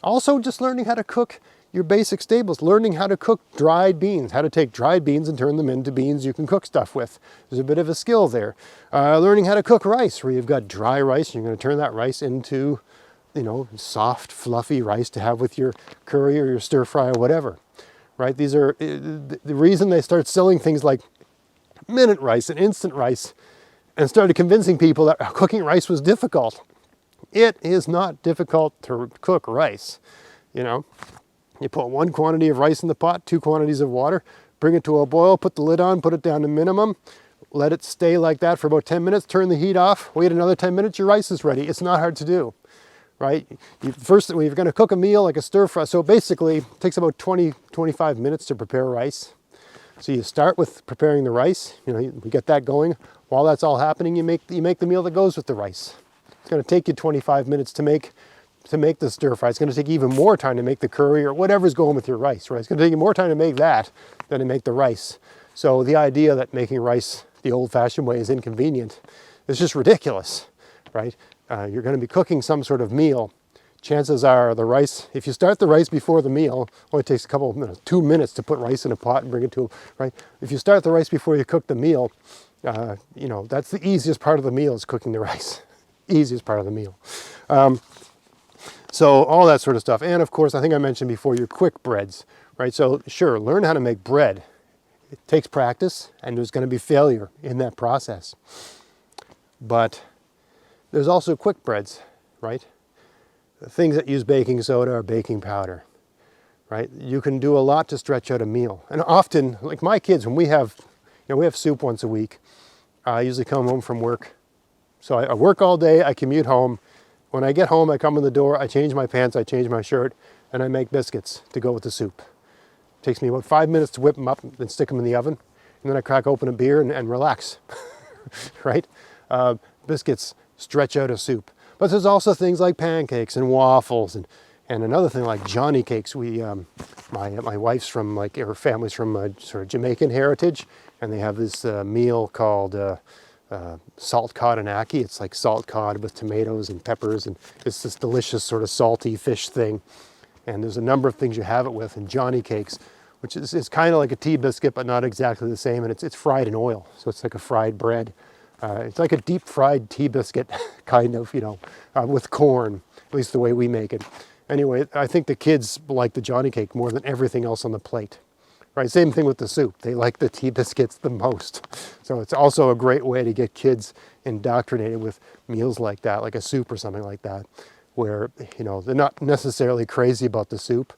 Also, just learning how to cook your basic staples, learning how to cook dried beans, how to take dried beans and turn them into beans you can cook stuff with. There's a bit of a skill there. Learning how to cook rice, where you've got dry rice, and you're going to turn that rice into, soft, fluffy rice to have with your curry or your stir fry or whatever. Right? These are the reason they start selling things like minute rice and instant rice and started convincing people that cooking rice was difficult. It is not difficult to cook rice. You put one quantity of rice in the pot, 2 quantities of water, bring it to a boil, put the lid on, put it down to minimum, let it stay like that for about 10 minutes, turn the heat off, wait another 10 minutes, your rice is ready. It's not hard to do. Right? First, when you're going to cook a meal like a stir fry, so basically it takes about 20-25 minutes to prepare rice. So you start with preparing the rice, you get that going. While that's all happening, you make the meal that goes with the rice. It's going to take you 25 minutes to make to make the stir fry. It's going to take even more time to make the curry or whatever's going with your rice, right? It's going to take you more time to make that than to make the rice. So the idea that making rice the old-fashioned way is inconvenient is just ridiculous, right? You're going to be cooking some sort of meal. Chances are the rice, if you start the rice before the meal, only takes a couple of minutes, 2 minutes to put rice in a pot and bring it to, right? If you start the rice before you cook the meal, you know, that's the easiest part of the meal is cooking the rice. Easiest part of the meal. So all that sort of stuff. And of course, I think I mentioned before, your quick breads, right? So sure, learn how to make bread. It takes practice and there's going to be failure in that process. But there's also quick breads, right? Things that use baking soda or baking powder, right? You can do a lot to stretch out a meal. And often, like my kids, when we have soup once a week, I usually come home from work. So I work all day, I commute home. When I get home, I come in the door, I change my pants, I change my shirt, and I make biscuits to go with the soup. It takes me about 5 minutes to whip them up and stick them in the oven. And then I crack open a beer and relax, right? Biscuits stretch out a soup. But there's also things like pancakes and waffles and another thing like Johnny cakes. My wife's from, like, her family's from sort of Jamaican heritage, and they have this meal called salt cod and ackee. It's like salt cod with tomatoes and peppers, and it's this delicious sort of salty fish thing. And there's a number of things you have it with, and Johnny cakes, which is kind of like a tea biscuit, but not exactly the same, and it's fried in oil, so it's like a fried bread. It's like a deep fried tea biscuit, kind of, you know, with corn, at least the way we make it. Anyway, I think the kids like the Johnny cake more than everything else on the plate, right? Same thing with the soup. They like the tea biscuits the most. So it's also a great way to get kids indoctrinated with meals like that, like a soup or something like that, where, you know, they're not necessarily crazy about the soup,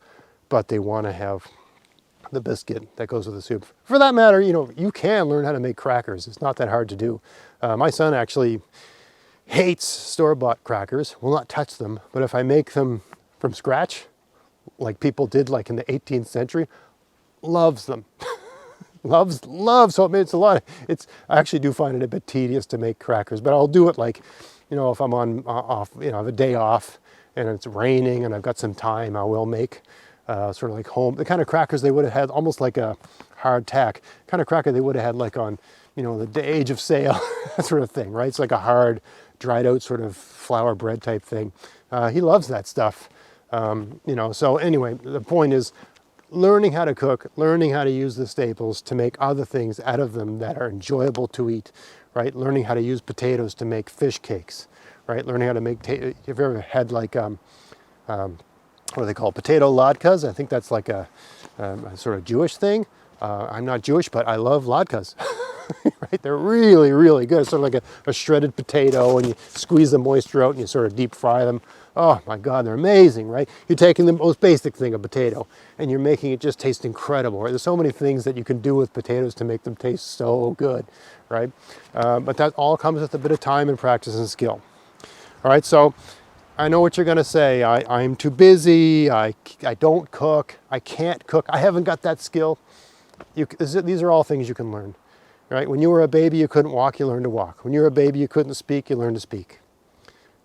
but they want to have the biscuit that goes with the soup. For that matter, you know, you can learn how to make crackers. It's not that hard to do. My son actually hates store-bought crackers, will not touch them, but if I make them from scratch, like people did like in the 18th century, loves them. loves. So I mean, I actually do find it a bit tedious to make crackers, but I'll do it like, you know, if I'm off, you know, I have a day off and it's raining and I've got some time, I will make sort of like home, the kind of crackers they would have had, almost like a hardtack kind of cracker they would have had like on, you know, the age of sail, that sort of thing, right? It's like a hard, dried out sort of flour bread type thing. He loves that stuff, you know. So anyway, the point is learning how to cook, learning how to use the staples to make other things out of them that are enjoyable to eat, right? Learning how to use potatoes to make fish cakes, right? Learning how to make, have you ever had like, what do they call potato latkes? I think that's like a sort of Jewish thing. I'm not Jewish, but I love latkes. Right? They're really, really good. It's sort of like a shredded potato, and you squeeze the moisture out and you sort of deep fry them. Oh my God, they're amazing, right? You're taking the most basic thing, a potato, and you're making it just taste incredible. Right? There's so many things that you can do with potatoes to make them taste so good, right? But that all comes with a bit of time and practice and skill. All right, so I know what you're going to say. I'm too busy. I don't cook. I can't cook. I haven't got that skill. These are all things you can learn. Right? When you were a baby, you couldn't walk, you learned to walk. When you were a baby, you couldn't speak, you learned to speak.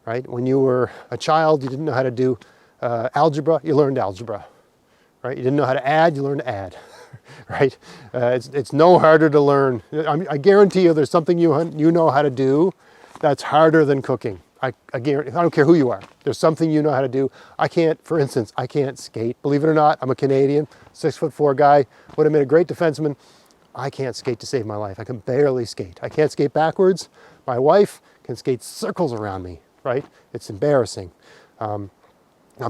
Right? When you were a child, you didn't know how to do algebra, you learned algebra. Right? You didn't know how to add, you learned to add. Right? It's no harder to learn. I guarantee you there's something you know how to do that's harder than cooking. I guarantee, I don't care who you are. There's something you know how to do. For instance, I can't skate. Believe it or not, I'm a Canadian, 6'4" guy, would have made a great defenseman. I can't skate to save my life. I can barely skate. I can't skate backwards. My wife can skate circles around me, right? It's embarrassing. Now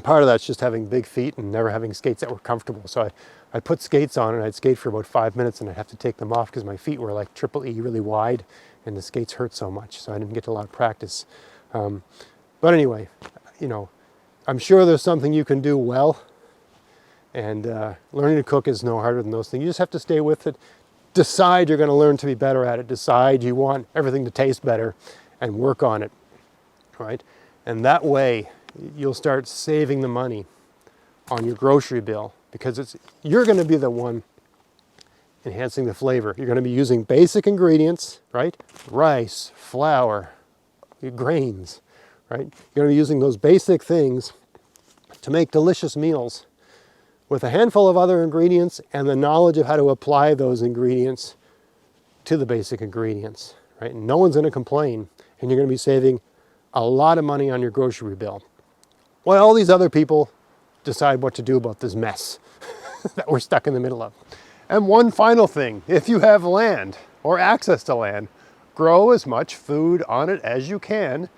part of that's just having big feet and never having skates that were comfortable. So I'd put skates on and I'd skate for about 5 minutes and I'd have to take them off because my feet were like triple E, really wide, and the skates hurt so much. So I didn't get a lot of practice. But anyway, you know, I'm sure there's something you can do well, and learning to cook is no harder than those things. You just have to stay with it. Decide you're going to learn to be better at it. Decide you want everything to taste better and work on it, right? And that way you'll start saving the money on your grocery bill, because you're going to be the one enhancing the flavor. You're going to be using basic ingredients, right? Rice, flour, grains, right? You're going to be using those basic things to make delicious meals with a handful of other ingredients and the knowledge of how to apply those ingredients to the basic ingredients, right? And no one's going to complain, and you're going to be saving a lot of money on your grocery bill. While all these other people decide what to do about this mess that we're stuck in the middle of. And one final thing, if you have land or access to land, grow as much food on it as you can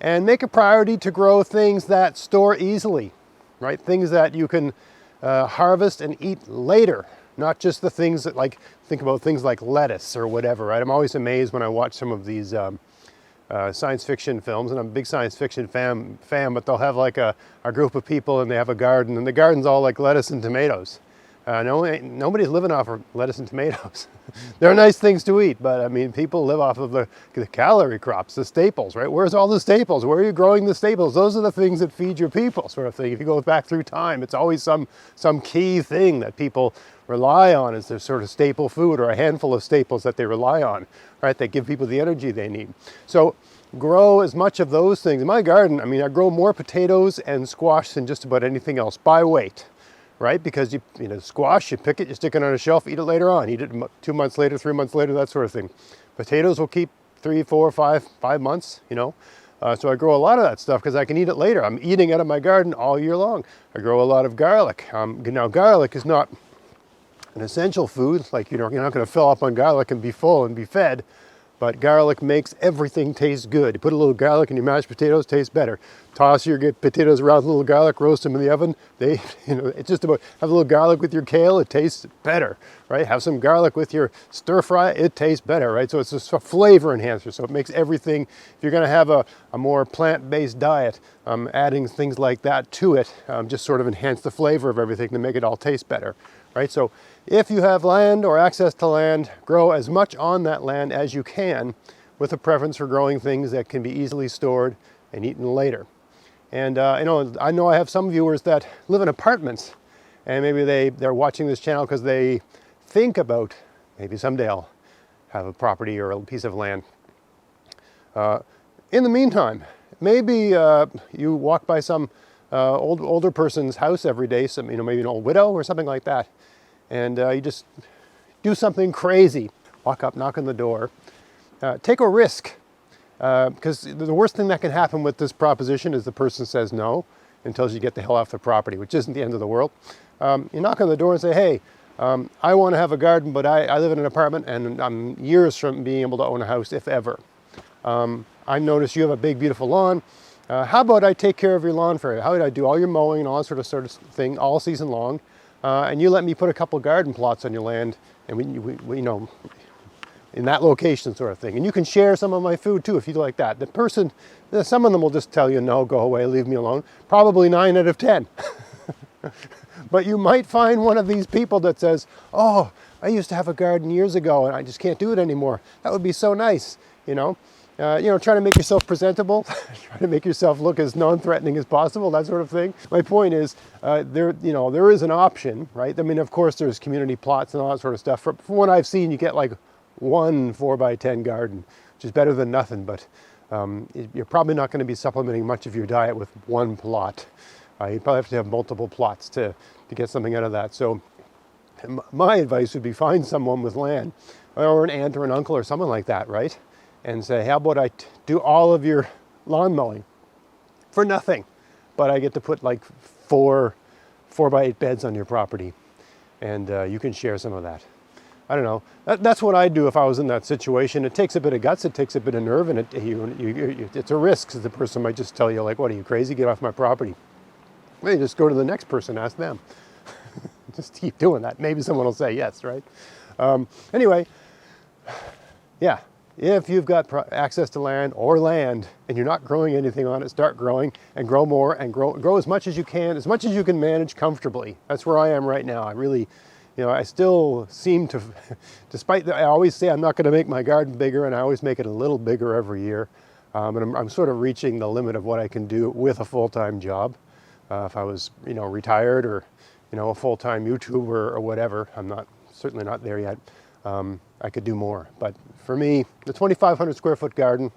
and make a priority to grow things that store easily, right? Things that you can harvest and eat later, not just the things that think about things like lettuce or whatever, right? I'm always amazed when I watch some of these science fiction films, and I'm a big science fiction fan, but they'll have like a group of people and they have a garden, and the garden's all like lettuce and tomatoes. Nobody's living off of lettuce and tomatoes. They're nice things to eat, but I mean, people live off of the calorie crops, the staples, right? Where's all the staples? Where are you growing the staples? Those are the things that feed your people, sort of thing. If you go back through time, it's always some key thing that people rely on as their sort of staple food, or a handful of staples that they rely on, right? That give people the energy they need. So grow as much of those things. In my garden, I mean, I grow more potatoes and squash than just about anything else by weight. Right? Because you know, squash, you pick it, you stick it on a shelf, eat it later on, eat it 2 months later, 3 months later, that sort of thing. Potatoes will keep 3, 4, 5 months, you know. So I grow a lot of that stuff because I can eat it later. I'm eating out of my garden all year long. I grow a lot of garlic. Now garlic is not an essential food, like you're not going to fill up on garlic and be full and be fed. But garlic makes everything taste good. You put a little garlic in your mashed potatoes, tastes better. Toss your potatoes around with a little garlic, roast them in the oven. It's just about, have a little garlic with your kale, it tastes better, right? Have some garlic with your stir fry, it tastes better, right? So it's just a flavor enhancer. So it makes everything, if you're gonna have a more plant-based diet, adding things like that to it, just sort of enhance the flavor of everything to make it all taste better, right? So if you have land or access to land, grow as much on that land as you can, with a preference for growing things that can be easily stored and eaten later. And I know I have some viewers that live in apartments, and maybe they're watching this channel because they think about maybe someday I'll have a property or a piece of land. In the meantime, maybe you walk by some older person's house every day, maybe an old widow or something like that, and you just do something crazy. Walk up, knock on the door, take a risk, because the worst thing that can happen with this proposition is the person says no and tells you to get the hell off the property, which isn't the end of the world. You knock on the door and say, hey, I want to have a garden, but I live in an apartment and I'm years from being able to own a house, if ever. I noticed you have a big, beautiful lawn. How about I take care of your lawn for you? How would I do all your mowing and all that sort of thing all season long? And you let me put a couple garden plots on your land, and we in that location, sort of thing. And you can share some of my food too if you like that. The person, some of them will just tell you no, go away, leave me alone. Probably 9 out of 10. But you might find one of these people that says, oh, I used to have a garden years ago and I just can't do it anymore. That would be so nice, trying to make yourself presentable, trying to make yourself look as non-threatening as possible, that sort of thing. My point is, there is an option, right? I mean, of course, there's community plots and all that sort of stuff. From what I've seen, you get like one 4x10 garden, which is better than nothing, but you're probably not going to be supplementing much of your diet with one plot. You probably have to have multiple plots to get something out of that. So my advice would be find someone with land, or an aunt or an uncle or someone like that, right? And say, how about I do all of your lawn mowing for nothing, but I get to put like 4x8 beds on your property, and you can share some of that. I don't know. That's what I'd do if I was in that situation. It takes a bit of guts, it takes a bit of nerve, and it's a risk, because the person might just tell you, like, what, are you crazy? Get off my property. Well, you just go to the next person, ask them. Just keep doing that. Maybe someone will say yes, right? Anyway, yeah. If you've got access to land and you're not growing anything on it, start growing and grow more and grow as much as you can manage comfortably. That's where I am right now. I really, I still seem to, despite that I always say I'm not going to make my garden bigger, and I always make it a little bigger every year. And I'm sort of reaching the limit of what I can do with a full-time job. If I was, retired or, a full-time YouTuber or whatever, I'm certainly not there yet. I could do more, but for me, the 2,500 square foot garden,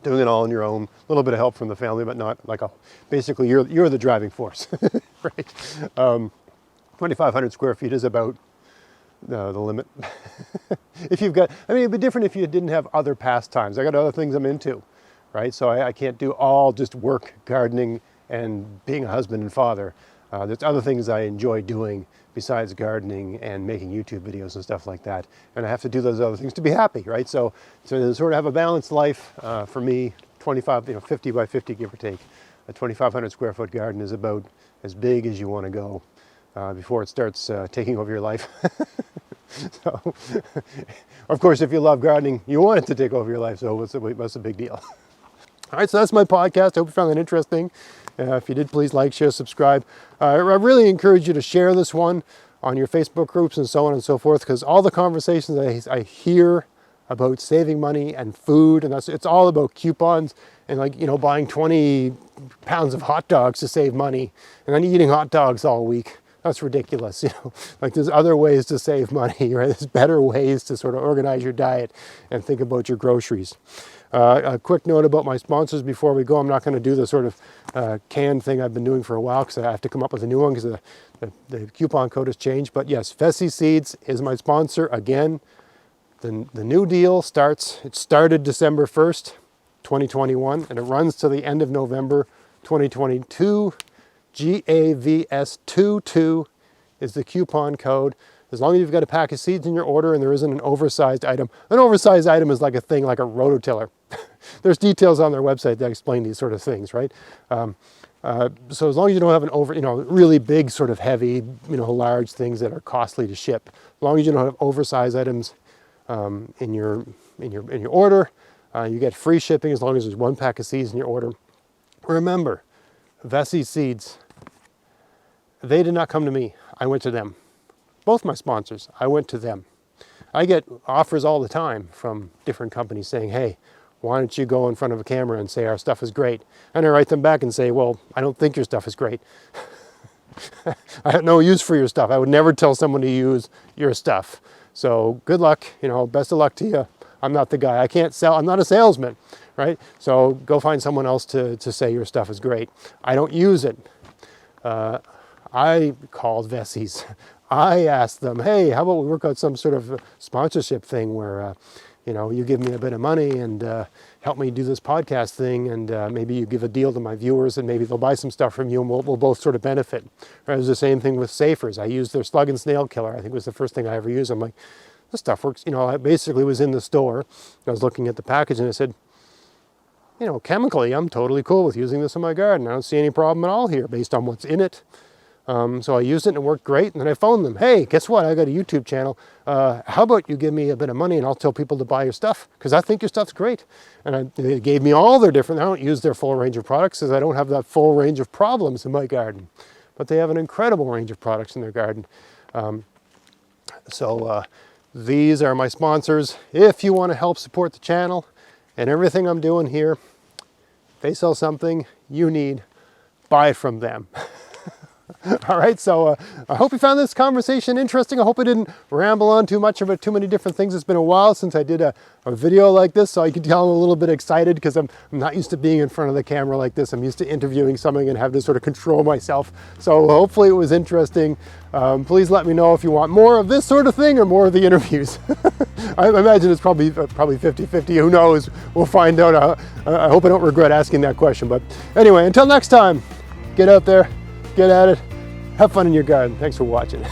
doing it all on your own. A little bit of help from the family, but not like basically you're the driving force, right? 2,500 square feet is about the limit. If you've got, I mean, it'd be different if you didn't have other pastimes. I got other things I'm into, right? So I can't do all just work, gardening, and being a husband and father. There's other things I enjoy doing besides gardening and making YouTube videos and stuff like that. And I have to do those other things to be happy, right? So to sort of have a balanced life, for me, 50 by 50, give or take. A 2,500 square foot garden is about as big as you want to go before it starts taking over your life. So, of course, if you love gardening, you want it to take over your life. So what's the big deal? All right, so that's my podcast. I hope you found that interesting. If you did, please like, share, subscribe. I really encourage you to share this one on your Facebook groups and so on and so forth, because all the conversations I hear about saving money and food, and it's all about coupons and, like, you know, buying 20 pounds of hot dogs to save money and then eating hot dogs all week. That's ridiculous, you know. Like, there's other ways to save money, right? There's better ways to sort of organize your diet and think about your groceries. A quick note about my sponsors before we go. I'm not going to do the sort of canned thing I've been doing for a while, because I have to come up with a new one because the coupon code has changed. But yes, Vessi Seeds is my sponsor again. The new deal started December 1st, 2021, and it runs to the end of November 2022. GAVS22 is the coupon code. As long as you've got a pack of seeds in your order and there isn't an oversized item. An oversized item is like a thing like a rototiller. There's details on their website that explain these sort of things, right? So as long as you don't have an really big sort of heavy, large things that are costly to ship. As long as you don't have oversized items in your order, you get free shipping as long as there's one pack of seeds in your order. Remember, Vessi Seeds, they did not come to me. I went to them. Both my sponsors, I went to them. I get offers all the time from different companies saying, hey, why don't you go in front of a camera and say our stuff is great? And I write them back and say, well, I don't think your stuff is great. I have no use for your stuff. I would never tell someone to use your stuff. So good luck, best of luck to you. I'm not the guy. I can't sell. I'm not a salesman, right? So go find someone else to say your stuff is great. I don't use it. I called Vessi's. I asked them, hey, how about we work out some sort of sponsorship thing where, you give me a bit of money and help me do this podcast thing, and maybe you give a deal to my viewers and maybe they'll buy some stuff from you and we'll both sort of benefit. Right? It was the same thing with Safers. I used their slug and snail killer. I think it was the first thing I ever used. I'm like, this stuff works. I basically was in the store. I was looking at the package and I said, chemically, I'm totally cool with using this in my garden. I don't see any problem at all here based on what's in it. So I used it and it worked great. And then I phoned them. Hey, guess what? I got a YouTube channel. How about you give me a bit of money and I'll tell people to buy your stuff because I think your stuff's great. And they gave me all their different, I don't use their full range of products because I don't have that full range of problems in my garden. But they have an incredible range of products in their garden. These are my sponsors. If you want to help support the channel and everything I'm doing here, they sell something you need, buy it from them. All right, so I hope you found this conversation interesting. I hope I didn't ramble on too much about too many different things. It's been a while since I did a video like this, so I can tell I'm a little bit excited because I'm not used to being in front of the camera like this. I'm used to interviewing someone and have to sort of control myself. So hopefully it was interesting. Please let me know if you want more of this sort of thing or more of the interviews. I imagine it's probably 50-50. Who knows? We'll find out. I hope I don't regret asking that question. But anyway, until next time, get out there. Get at it. Have fun in your garden. Thanks for watching.